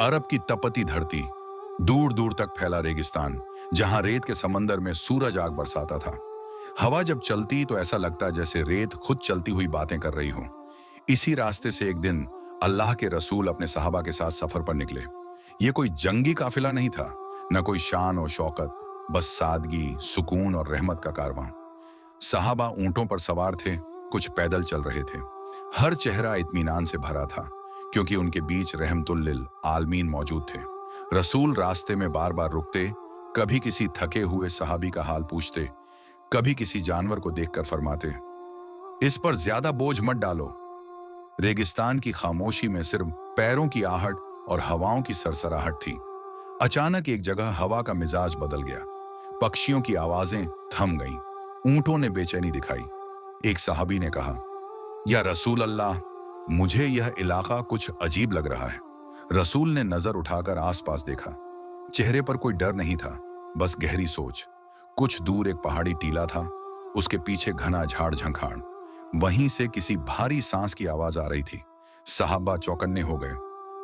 अरब की तपती धरती, दूर दूर तक फैला रेगिस्तान, जहां रेत के समंदर में सूरज आग बरसाता था। हवा जब चलती तो ऐसा लगता जैसे रेत खुद चलती हुई बातें कर रही हो। इसी रास्ते से एक दिन अल्लाह के रसूल अपने सहाबा के साथ सफर पर निकले। ये कोई जंगी काफिला नहीं था, न कोई शान और शौकत, बस सादगी, सुकून और रहमत का कारवां। सहाबा ऊंटों पर सवार थे, कुछ पैदल चल रहे थे। हर चेहरा इत्मीनान से भरा था, क्योंकि उनके बीच रहमतुल्लिल आलमीन मौजूद थे। रसूल रास्ते में बार बार रुकते, कभी किसी थके हुए सहाबी का हाल पूछते, कभी किसी जानवर को देखकर फरमाते, इस पर ज्यादा बोझ मत डालो। रेगिस्तान की खामोशी में सिर्फ पैरों की आहट और हवाओं की सरसराहट थी। अचानक एक जगह हवा का मिजाज बदल गया, पक्षियों की आवाजें थम गईं, ऊंटों ने बेचैनी दिखाई। एक सहाबी ने कहा, या रसूल अल्लाह, मुझे यह इलाका कुछ अजीब लग रहा है। रसूल ने नजर उठाकर आसपास देखा। चेहरे पर कोई डर नहीं था, बस गहरी सोच। कुछ दूर एक पहाड़ी टीला था, उसके पीछे घना झाड़ झंखाड़। वहीं से किसी भारी सांस की आवाज आ रही थी। साहबा चौकन्ने हो गए।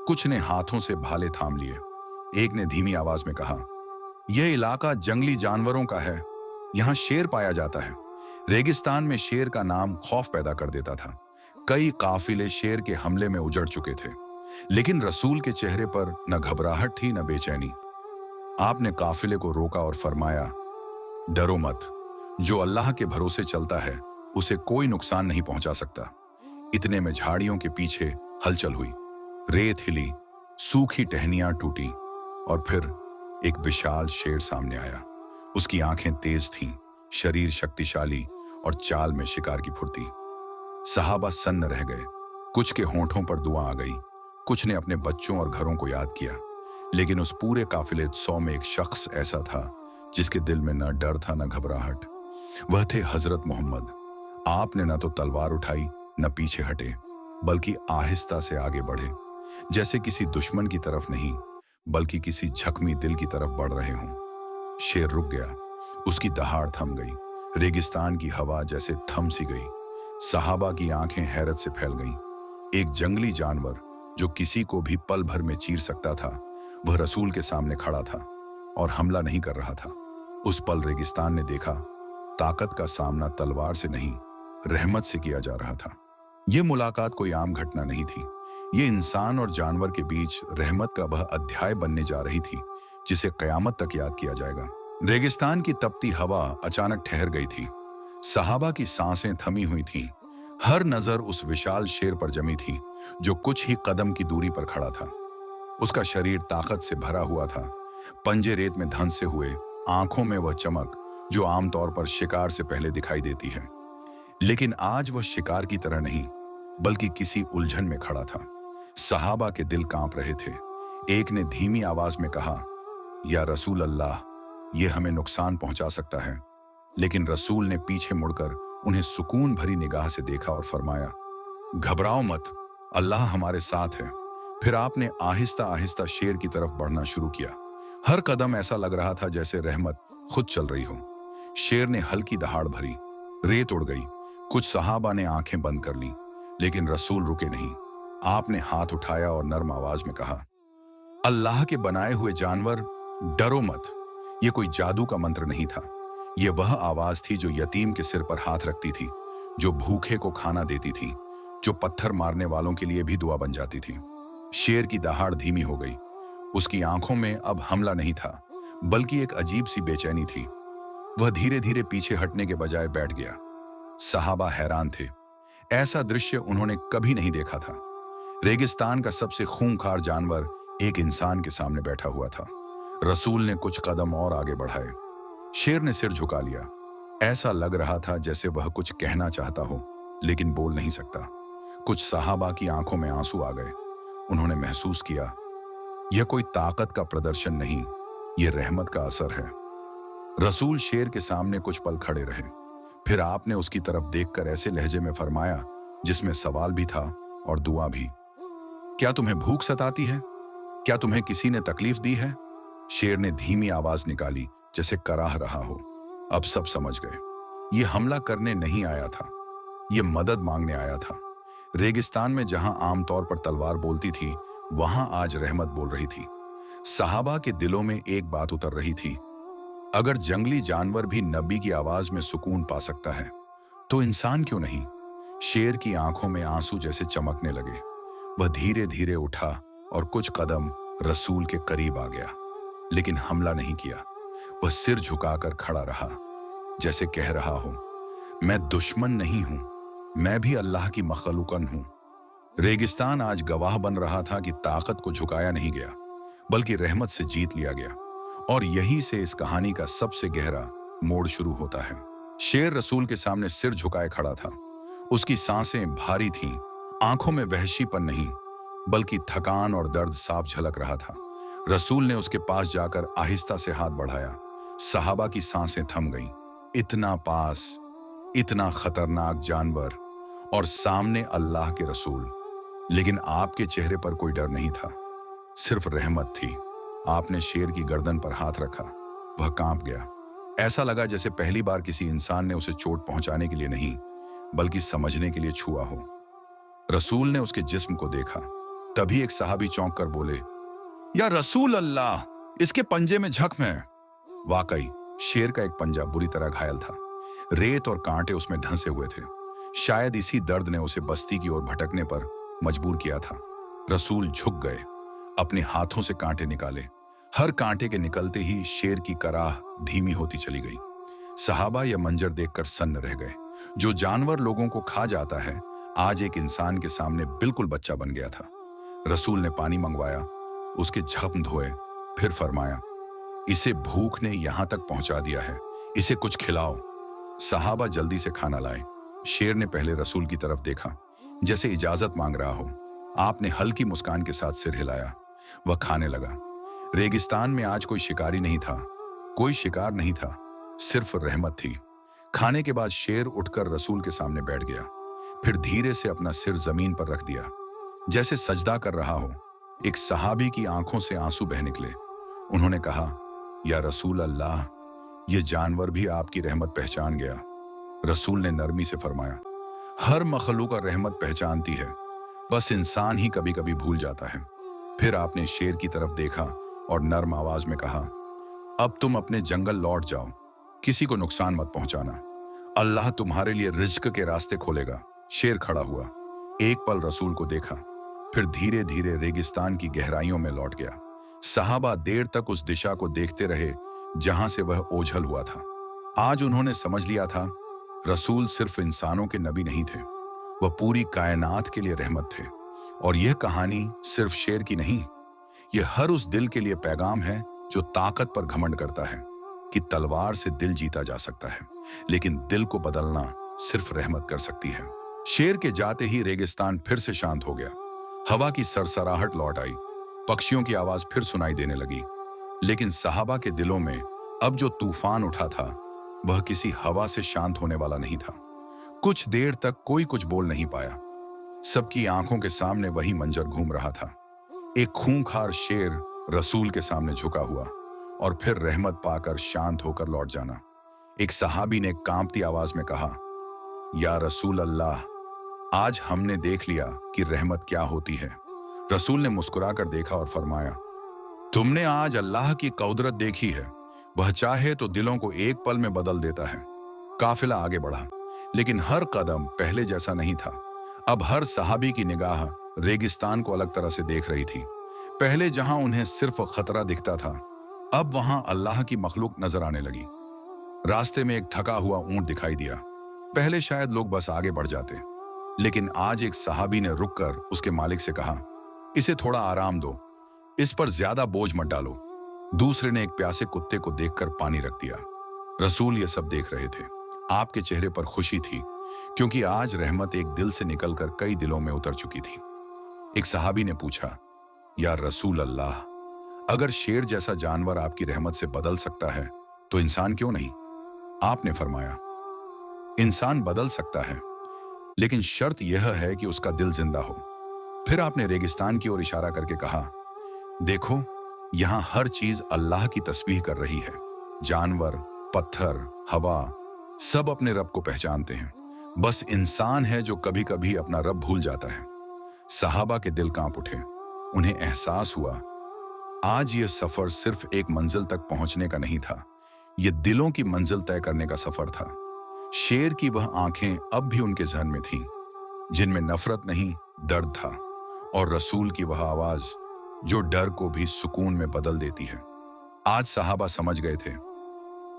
कुछ ने हाथों से भाले थाम लिए। एक ने धीमी आवाज में कहा, यह इलाका जंगली जानवरों का है, यहाँ शेर पाया जाता है। रेगिस्तान में शेर का नाम खौफ पैदा कर देता था। कई काफिले शेर के हमले में उजड़ चुके थे, लेकिन रसूल के चेहरे पर न घबराहट थी न बेचैनी। आपने काफिले को रोका और फरमाया, डरो मत, जो अल्लाह के भरोसे चलता है उसे कोई नुकसान नहीं पहुंचा सकता। इतने में झाड़ियों के पीछे हलचल हुई, रेत हिली, सूखी टहनियां टूटी और फिर एक विशाल शेर सामने आया। उसकी आंखें तेज थीं, शरीर शक्तिशाली और चाल में शिकार की फुर्ती। सहाबा सन्न रह गए। कुछ के होंठों पर दुआ आ गई, कुछ ने अपने बच्चों और घरों को याद किया। लेकिन उस पूरे काफिले 100 में एक शख्स ऐसा था जिसके दिल में न डर था न घबराहट। वह थे हजरत मोहम्मद। आपने न तो तलवार उठाई न पीछे हटे, बल्कि आहिस्ता से आगे बढ़े, जैसे किसी दुश्मन की तरफ नहीं बल्कि किसी जख्मी दिल की तरफ बढ़ रहे हों। शेर रुक गया, उसकी दहाड़ थम गई। रेगिस्तान की हवा जैसे थम सी गई। सहाबा की आंखें हैरत से फैल गईं। एक जंगली जानवर जो किसी को भी पल भर में चीर सकता था, वह रसूल के सामने खड़ा था और हमला नहीं कर रहा था। उस पल रेगिस्तान ने देखा, ताकत का सामना तलवार से नहीं, रहमत से किया जा रहा था। यह मुलाकात कोई आम घटना नहीं थी। ये इंसान और जानवर के बीच रहमत का वह अध्याय बनने जा रही थी जिसे कयामत तक याद किया जाएगा। रेगिस्तान की तपती हवा अचानक ठहर गई थी। सहाबा की सांसें थमी हुई थीं। हर नजर उस विशाल शेर पर जमी थी जो कुछ ही कदम की दूरी पर खड़ा था। उसका शरीर ताकत से भरा हुआ था, पंजे रेत में धंसे हुए, आंखों में वह चमक जो आमतौर पर शिकार से पहले दिखाई देती है। लेकिन आज वह शिकार की तरह नहीं, बल्कि किसी उलझन में खड़ा था। सहाबा के दिल कांप रहे थे। एक ने धीमी आवाज में कहा, या रसूल अल्लाह, यह हमें नुकसान पहुंचा सकता है। लेकिन रसूल ने पीछे मुड़कर उन्हें सुकून भरी निगाह से देखा और फरमाया, घबराओ मत, अल्लाह हमारे साथ है। फिर आपने आहिस्ता आहिस्ता शेर की तरफ बढ़ना शुरू किया। हर कदम ऐसा लग रहा था जैसे रहमत खुद चल रही हो। शेर ने हल्की दहाड़ भरी, रेत उड़ गई। कुछ सहाबा ने आंखें बंद कर लीं, लेकिन रसूल रुके नहीं। आपने हाथ उठाया और नर्म आवाज में कहा, अल्लाह के बनाए हुए जानवर, डरो मत। ये कोई जादू का मंत्र नहीं था। ये वह आवाज थी जो यतीम के सिर पर हाथ रखती थी, जो भूखे को खाना देती थी, जो पत्थर मारने वालों के लिए भी दुआ बन जाती थी। शेर की दहाड़ धीमी हो गई। उसकी आंखों में अब हमला नहीं था, बल्कि एक अजीब सी बेचैनी थी। वह धीरे धीरे पीछे हटने के बजाय बैठ गया। सहाबा हैरान थे। ऐसा दृश्य उन्होंने कभी नहीं देखा था। रेगिस्तान का सबसे खूंखार जानवर एक इंसान के सामने बैठा हुआ था। रसूल ने कुछ कदम और आगे बढ़ाए। शेर ने सिर झुका लिया। ऐसा लग रहा था जैसे वह कुछ कहना चाहता हो, लेकिन बोल नहीं सकता। कुछ सहाबा की आंखों में आंसू आ गए। उन्होंने महसूस किया, यह कोई ताकत का प्रदर्शन नहीं, यह रहमत का असर है। रसूल शेर के सामने कुछ पल खड़े रहे। फिर आपने उसकी तरफ देखकर ऐसे लहजे में फरमाया जिसमें सवाल भी था और दुआ भी, क्या तुम्हें भूख सताती है? क्या तुम्हें किसी ने तकलीफ दी है? शेर ने धीमी आवाज निकाली, जैसे कराह रहा हो। अब सब समझ गए। ये हमला करने नहीं आया था, ये मदद मांगने आया था। रेगिस्तान में जहां आमतौर पर तलवार बोलती थी, वहां आज रहमत बोल रही थी। सहाबा के दिलों में एक बात उतर रही थी, अगर जंगली जानवर भी नबी की आवाज में सुकून पा सकता है तो इंसान क्यों नहीं। शेर की आंखों में आंसू जैसे चमकने लगे। वह धीरे धीरे उठा और कुछ कदम रसूल के करीब आ गया, लेकिन हमला नहीं किया। वह सिर झुकाकर खड़ा रहा, जैसे कह रहा हो, मैं दुश्मन नहीं हूं, मैं भी अल्लाह की मखलूकन हूं। रेगिस्तान आज गवाह बन रहा था कि ताकत को झुकाया नहीं गया, बल्कि रहमत से जीत लिया गया। और यहीं से इस कहानी का सबसे गहरा मोड़ शुरू होता है। शेर रसूल के सामने सिर झुकाए खड़ा था। उसकी सांसें भारी थीं, आंखों में वहशीपन नहीं, बल्कि थकान और दर्द साफ झलक रहा था। रसूल ने उसके पास जाकर आहिस्ता से हाथ बढ़ाया। सहाबा की सांसें थम गईं। इतना पास, इतना खतरनाक जानवर, और सामने अल्लाह के रसूल। लेकिन आपके चेहरे पर कोई डर नहीं था, सिर्फ रहमत थी। आपने शेर की गर्दन पर हाथ रखा। वह कांप गया। ऐसा लगा जैसे पहली बार किसी इंसान ने उसे चोट पहुंचाने के लिए नहीं, बल्कि समझने के लिए छुआ हो। रसूल ने उसके जिस्म को देखा। तभी एक सहाबी चौंक कर बोले, या रसूल अल्लाह, इसके पंजे में जख्म है। वाकई शेर का एक पंजा बुरी तरह घायल था। रेत और कांटे उसमें धंसे हुए थे। शायद इसी दर्द ने उसे बस्ती की ओर भटकने पर मजबूर किया था। रसूल झुक गए, अपने हाथों से कांटे निकाले। हर कांटे के निकलते ही शेर की कराह धीमी होती चली गई। सहाबा यह मंजर देखकर सन्न रह गए। जो जानवर लोगों को खा जाता है, आज एक इंसान के सामने बिल्कुल बच्चा बन गया था। रसूल ने पानी मंगवाया, उसके जख्म धोए, फिर फरमाया, इसे भूख ने यहां तक पहुंचा दिया है, इसे कुछ खिलाओ। सहाबा जल्दी से खाना लाए। शेर ने पहले रसूल की तरफ देखा, जैसे इजाजत मांग रहा हो। आपने हल्की मुस्कान के साथ सिर हिलाया। वह खाने लगा। रेगिस्तान में आज कोई शिकारी नहीं था, कोई शिकार नहीं था, सिर्फ रहमत थी। खाने के बाद शेर उठकर रसूल के सामने बैठ गया, फिर धीरे से अपना सिर जमीन पर रख दिया, जैसे सजदा कर रहा हो। एक सहाबी की आंखों से आंसू बह निकले। उन्होंने कहा, या रसूल अल्लाह, ये जानवर भी आपकी रहमत पहचान गया। रसूल ने नरमी से फरमाया, हर मखलूक रहमत पहचानती है, बस इंसान ही कभी कभी भूल जाता है। फिर आपने शेर की तरफ देखा और नर्म आवाज में कहा, अब तुम अपने जंगल लौट जाओ, किसी को नुकसान मत पहुंचाना, अल्लाह तुम्हारे लिए रिज्क के रास्ते खोलेगा। शेर खड़ा हुआ, एक पल रसूल को देखा, फिर धीरे धीरे रेगिस्तान की गहराइयों में लौट गया। सहाबा देर तक उस दिशा को देखते रहे जहां से वह ओझल हुआ था। आज उन्होंने समझ लिया था, रसूल सिर्फ इंसानों के नबी नहीं थे, वह पूरी कायनात के लिए रहमत थे। और यह कहानी सिर्फ शेर की नहीं, यह हर उस दिल के लिए पैगाम है जो ताकत पर घमंड करता है कि तलवार से दिल जीता जा सकता है, लेकिन दिल को बदलना सिर्फ रहमत कर सकती है। शेर के जाते ही रेगिस्तान फिर से शांत हो गया। हवा की सरसराहट लौट आई, पक्षियों की आवाज फिर सुनाई देने लगी। लेकिन सहाबा के दिलों में अब जो तूफान उठा था, वह किसी हवा से शांत होने वाला नहीं था। कुछ देर तक कोई कुछ बोल नहीं पाया। सबकी आंखों के सामने वही मंजर घूम रहा था, एक खूंखार शेर रसूल के सामने झुका हुआ, और फिर रहमत पाकर शांत होकर लौट जाना। एक सहाबी ने कांपती आवाज में कहा, या रसूल अल्लाह, आज हमने देख लिया कि रहमत क्या होती है। रसूल ने मुस्कुराकर देखा और फरमाया, तुमने आज अल्लाह की कुदरत देखी है, वह चाहे तो दिलों को एक पल में बदल देता है। काफिला आगे बढ़ा, लेकिन हर कदम पहले जैसा नहीं था। अब हर सहाबी की निगाह रेगिस्तान को अलग तरह से देख रही थी। पहले जहां उन्हें सिर्फ खतरा दिखता था, अब वहां अल्लाह की मखलूक नजर आने लगी। रास्ते में एक थका हुआ ऊंट दिखाई दिया। पहले शायद लोग बस आगे बढ़ जाते, लेकिन आज एक सहाबी ने रुककर उसके मालिक से कहा, इसे थोड़ा आराम दो, इस पर ज्यादा बोझ मत डालो। दूसरे ने एक प्यासे कुत्ते को देखकर पानी रख दिया। रसूल ये सब देख रहे थे। आपके चेहरे पर खुशी थी, क्योंकि आज रहमत एक दिल से निकलकर कई दिलों में उतर चुकी थी। एक सहाबी ने पूछा, या रसूल अल्लाह, अगर शेर जैसा जानवर आपकी रहमत से बदल सकता है, तो इंसान क्यों नहीं? आपने फरमाया, इंसान बदल सकता है, लेकिन शर्त यह है कि उसका दिल जिंदा हो। फिर आपने रेगिस्तान की ओर इशारा करके कहा, देखो, यहां हर चीज अल्लाह की तस्बीह कर रही है। जानवर, पत्थर, हवा, सब अपने रब को पहचानते हैं। बस इंसान है जो कभी कभी अपना रब भूल जाता है। सहाबा के दिल कांप उठे। उन्हें एहसास हुआ आज ये सफर सिर्फ एक मंजिल तक पहुंचने का नहीं था, ये दिलों की मंजिल तय करने का सफर था। शेर की वह आंखें अब भी उनके जहन में थीं, जिनमें नफरत नहीं दर्द था, और रसूल की वह आवाज जो डर को भी सुकून में बदल देती है। आज सहाबा समझ गए थे,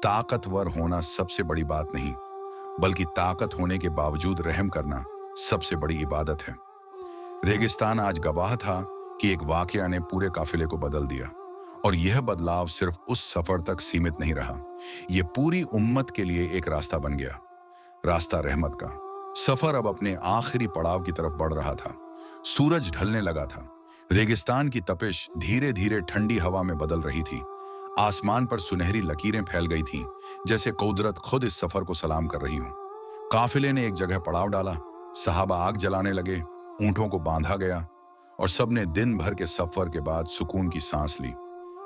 ताकतवर होना सबसे बड़ी बात नहीं, बल्कि ताकत होने के बावजूद रहम करना सबसे बड़ी इबादत है। रेगिस्तान आज गवाह था कि एक वाकया ने पूरे काफिले को बदल दिया, और यह बदलाव सिर्फ उस सफर तक सीमित नहीं रहा, यह पूरी उम्मत के लिए एक रास्ता बन गया, रास्ता रहमत का। सफर अब अपने आखिरी पड़ाव की तरफ बढ़ रहा था। सूरज ढलने लगा था, रेगिस्तान की तपिश धीरे धीरे ठंडी हवा में बदल रही थी। आसमान पर सुनहरी लकीरें फैल गई थीं, जैसे कुदरत खुद इस सफर को सलाम कर रही हो। काफिले ने एक जगह पड़ाव डाला, सहाबा आग जलाने लगे, ऊंटों को बांधा गया, और सबने दिन भर के सफर के बाद सुकून की सांस ली।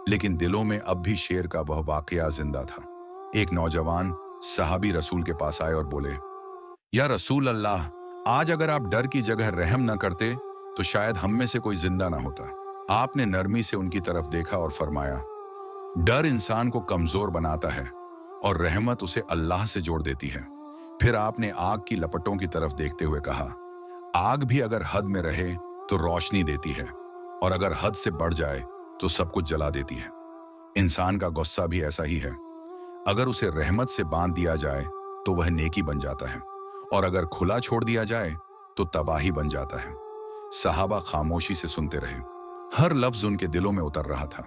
लेकिन दिलों में अब भी शेर का वह वाकया जिंदा था। एक नौजवान सहाबी रसूल के पास आए और बोले, या रसूल अल्लाह, आज अगर आप डर की जगह रहम न करते तो शायद हम में से कोई जिंदा ना होता। आपने नरमी से उनकी तरफ देखा और फरमाया, डर इंसान को कमजोर बनाता है और रहमत उसे अल्लाह से जोड़ देती है। फिर आपने आग की लपटों की तरफ देखते हुए कहा, आग भी अगर हद में रहे तो रोशनी देती है, और अगर हद से बढ़ जाए तो सब कुछ जला देती है। इंसान का गुस्सा भी ऐसा ही है, अगर उसे रहमत से बांध दिया जाए तो वह नेकी बन जाता है, और अगर खुला छोड़ दिया जाए तो तबाही बन जाता है। सहाबा खामोशी से सुनते रहे, हर लफ्ज उनके दिलों में उतर रहा था।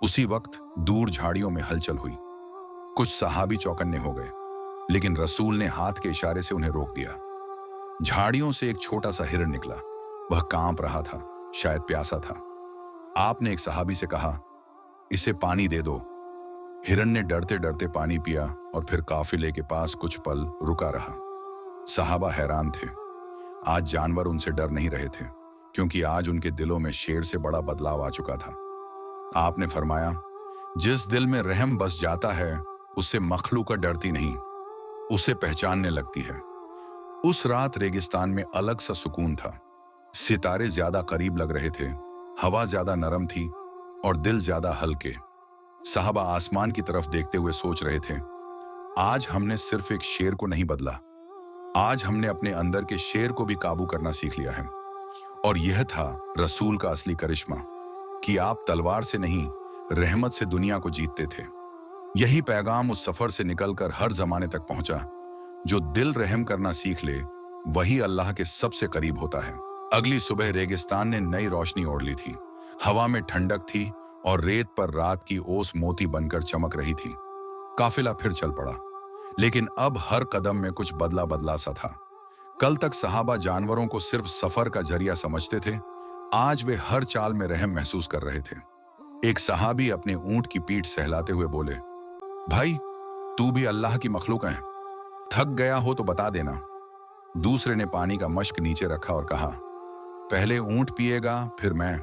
उसी वक्त दूर झाड़ियों में हलचल हुई। कुछ सहाबी चौकन्ने हो गए, लेकिन रसूल ने हाथ के इशारे से उन्हें रोक दिया। झाड़ियों से एक छोटा सा हिरण निकला, वह कांप रहा था, शायद प्यासा था। आपने एक सहाबी से कहा, इसे पानी दे दो। हिरण ने डरते डरते पानी पिया और फिर काफिले के पास कुछ पल रुका रहा। सहाबा हैरान थे, आज जानवर उनसे डर नहीं रहे थे, क्योंकि आज उनके दिलों में शेर से बड़ा बदलाव आ चुका था। आपने फरमाया, जिस दिल में रहम बस जाता है उससे मखलूक डरती नहीं, उसे पहचानने लगती है। उस रात रेगिस्तान में अलग सा सुकून था। सितारे ज्यादा करीब लग रहे थे, हवा ज्यादा नरम थी और दिल ज्यादा हल्के। साहबा आसमान की तरफ देखते हुए सोच रहे थे, आज हमने सिर्फ एक शेर को नहीं बदला, आज हमने अपने अंदर के शेर को भी काबू करना सीख लिया है। और यह था रसूल का असली करिश्मा, कि आप तलवार से नहीं, रहमत से दुनिया को जीतते थे। यही पैगाम उस सफर से निकलकर हर जमाने तक पहुंचा। जो दिल रहम करना सीख ले, वही अल्लाह के सबसे करीब होता है। अगली सुबह रेगिस्तान ने नई रोशनी ओढ़ ली थी, हवा में ठंडक थी और रेत पर रात की ओस मोती बनकर चमक रही थी। काफिला फिर चल पड़ा, लेकिन अब हर कदम में कुछ बदला बदला सा था। कल तक सहाबा जानवरों को सिर्फ सफर का जरिया समझते थे, आज वे हर चाल में रहम महसूस कर रहे थे। एक सहाबी अपने ऊंट की पीठ सहलाते हुए बोले, भाई तू भी अल्लाह की मखलूक है, थक गया हो तो बता देना। दूसरे ने पानी का मश्क नीचे रखा और कहा, पहले ऊंट पिएगा फिर मैं।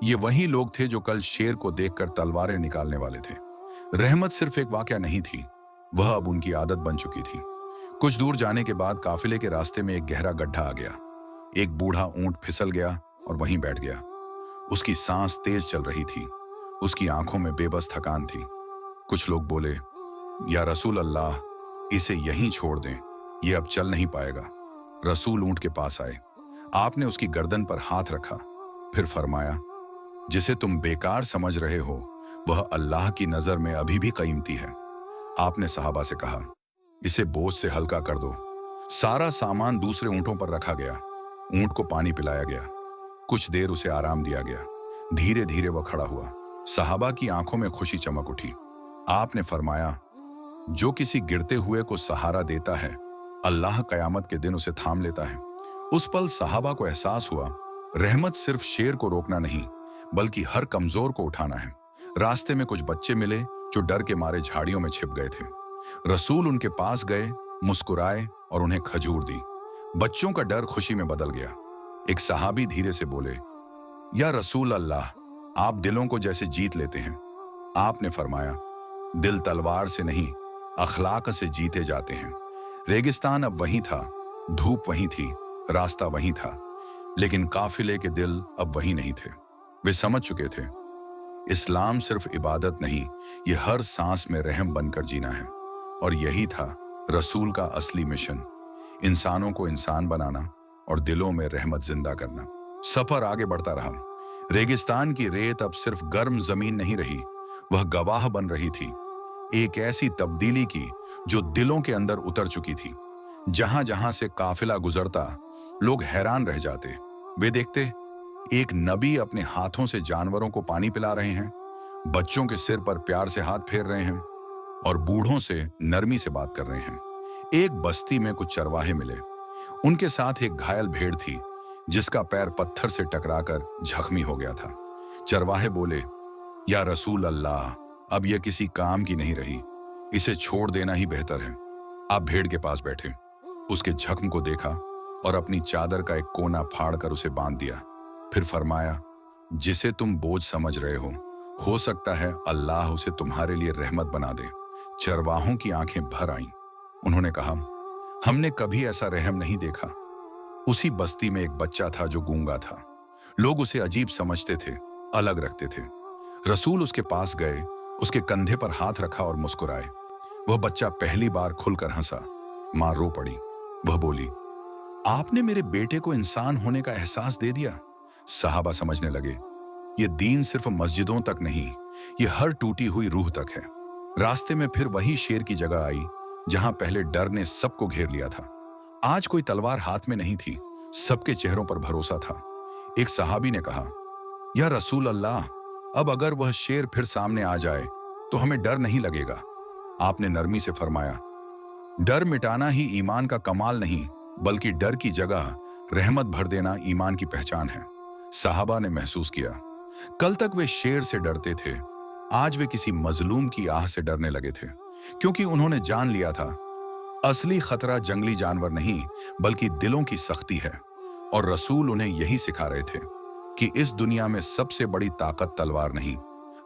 ये वही लोग थे जो कल शेर को देखकर तलवारें निकालने वाले थे। रहमत सिर्फ एक वाकया नहीं थी, वह अब उनकी आदत बन चुकी थी। कुछ दूर जाने के बाद काफिले के रास्ते में एक गहरा गड्ढा आ गया। एक बूढ़ा ऊंट फिसल गया और वहीं बैठ गया। उसकी सांस तेज चल रही थी, उसकी आंखों में बेबस थकान थी। कुछ लोग बोले, या रसूल अल्लाह, इसे यहीं छोड़ दें, यह अब चल नहीं पाएगा। रसूल ऊंट के पास आए, आपने उसकी गर्दन पर हाथ रखा, फिर फरमाया, जिसे तुम बेकार समझ रहे हो वह अल्लाह की नजर में अभी भी कीमती है। आपने सहाबा से कहा, इसे बोझ से हल्का कर दो। सारा सामान दूसरे ऊंटों पर रखा गया, ऊंट को पानी पिलाया गया, कुछ देर उसे आराम दिया गया। धीरे धीरे वह खड़ा हुआ। सहाबा की आंखों में खुशी चमक उठी। आपने फरमाया, जो किसी गिरते हुए को सहारा देता है, अल्लाह कयामत के दिन उसे थाम लेता है। उस पल सहाबा को एहसास हुआ, रहमत सिर्फ शेर को रोकना नहीं, बल्कि हर कमजोर को उठाना है। रास्ते में कुछ बच्चे मिले जो डर के मारे झाड़ियों में छिप गए थे। रसूल उनके पास गए, मुस्कुराए और उन्हें खजूर दी। बच्चों का डर खुशी में बदल गया। एक सहाबी धीरे से बोले, या रसूल अल्लाह, आप दिलों को जैसे जीत लेते हैं। आपने फरमाया, दिल तलवार से नहीं, अखलाक से जीते जाते हैं। रेगिस्तान अब वहीं था, धूप वहीं थी, रास्ता वहीं था, लेकिन काफिले के दिल अब वहीं नहीं थे। वे समझ चुके थे, इस्लाम सिर्फ इबादत नहीं, ये हर सांस में रहम बनकर जीना है। और यही था रसूल का असली मिशन, इंसानों को इंसान बनाना और दिलों में रहमत जिंदा करना। सफर आगे बढ़ता रहा। रेगिस्तान की रेत अब सिर्फ गर्म जमीन नहीं रही, वह गवाह बन रही थी एक ऐसी तब्दीली की जो दिलों के अंदर उतर चुकी थी। जहां जहां से काफिला गुजरता, लोग हैरान रह जाते। वे देखते, एक नबी अपने हाथों से जानवरों को पानी पिला रहे हैं, बच्चों के सिर पर प्यार से हाथ फेर रहे हैं और बूढ़ों से नरमी से बात कर रहे हैं। एक बस्ती में कुछ चरवाहे मिले। उनके साथ एक घायल भेड़ थी जिसका पैर पत्थर से टकराकर जख्मी हो गया था। चरवाहे बोले, या रसूल अल्लाह, अब यह किसी काम की नहीं रही, इसे छोड़ देना ही बेहतर है। आप भेड़ के पास बैठे, उसके जख्म को देखा और अपनी चादर का एक कोना फाड़कर उसे बांध दिया। फिर फरमाया, जिसे तुम बोझ समझ रहे हो सकता है अल्लाह उसे तुम्हारे लिए रहमत बना दे। चरवाहों की आंखें भर आईं। उन्होंने कहा, हमने कभी ऐसा रहम नहीं देखा। उसी बस्ती में एक बच्चा था जो गूंगा था। लोग उसे अजीब समझते थे, अलग रखते थे। रसूल उसके पास गए, उसके कंधे पर हाथ रखा और मुस्कुराए। वह बच्चा पहली बार खुलकर हंसा। मां रो पड़ी। वह बोली, आपने मेरे बेटे को इंसान होने का एहसास दे दिया। सहाबा समझने लगे, ये दीन सिर्फ मस्जिदों तक नहीं, ये हर टूटी हुई रूह तक है। रास्ते में फिर वही शेर की जगह आई जहां पहले डर ने सबको घेर लिया था। आज कोई तलवार हाथ में नहीं थी, सबके चेहरों पर भरोसा था। एक सहाबी ने कहा, या रसूल अल्लाह, अब अगर वह शेर फिर सामने आ जाए तो हमें डर नहीं लगेगा। आपने नरमी से फरमाया, डर मिटाना ही ईमान का कमाल नहीं, बल्कि डर की जगह रहमत भर देना ईमान की पहचान है। सहाबा ने महसूस किया, कल तक वे शेर से डरते थे, आज वे किसी मजलूम की आह से डरने लगे थे, क्योंकि उन्होंने जान लिया था असली खतरा जंगली जानवर नहीं बल्कि दिलों की सख्ती है। और रसूल उन्हें यही सिखा रहे थे कि इस दुनिया में सबसे बड़ी ताकत तलवार नहीं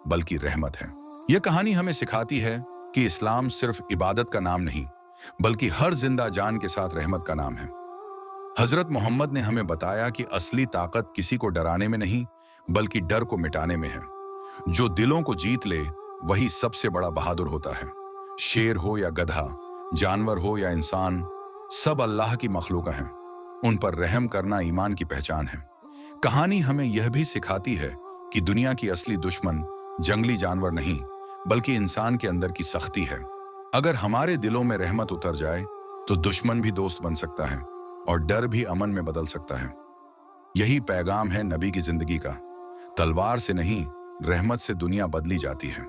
बल्कि रहमत है। यह कहानी हमें सिखाती है कि इस्लाम सिर्फ इबादत का नाम नहीं बल्कि हर जिंदा जान के साथ रहमत का नाम है। हजरत मोहम्मद ने हमें बताया कि असली ताकत किसी को डराने में नहीं बल्कि डर को मिटाने में है। जो दिलों को जीत ले वही सबसे बड़ा बहादुर होता है। शेर हो या गधा, जानवर हो या इंसान, सब अल्लाह की मखलूक हैं। उन पर रहम करना ईमान की पहचान है। कहानी हमें यह भी सिखाती है कि दुनिया की असली दुश्मन जंगली जानवर नहीं बल्कि इंसान के अंदर की सख्ती है। अगर हमारे दिलों में रहमत उतर जाए तो दुश्मन भी दोस्त बन सकता है और डर भी अमन में बदल सकता है। यही पैगाम है नबी की जिंदगी का। तलवार से नहीं, रहमत से दुनिया बदली जाती है।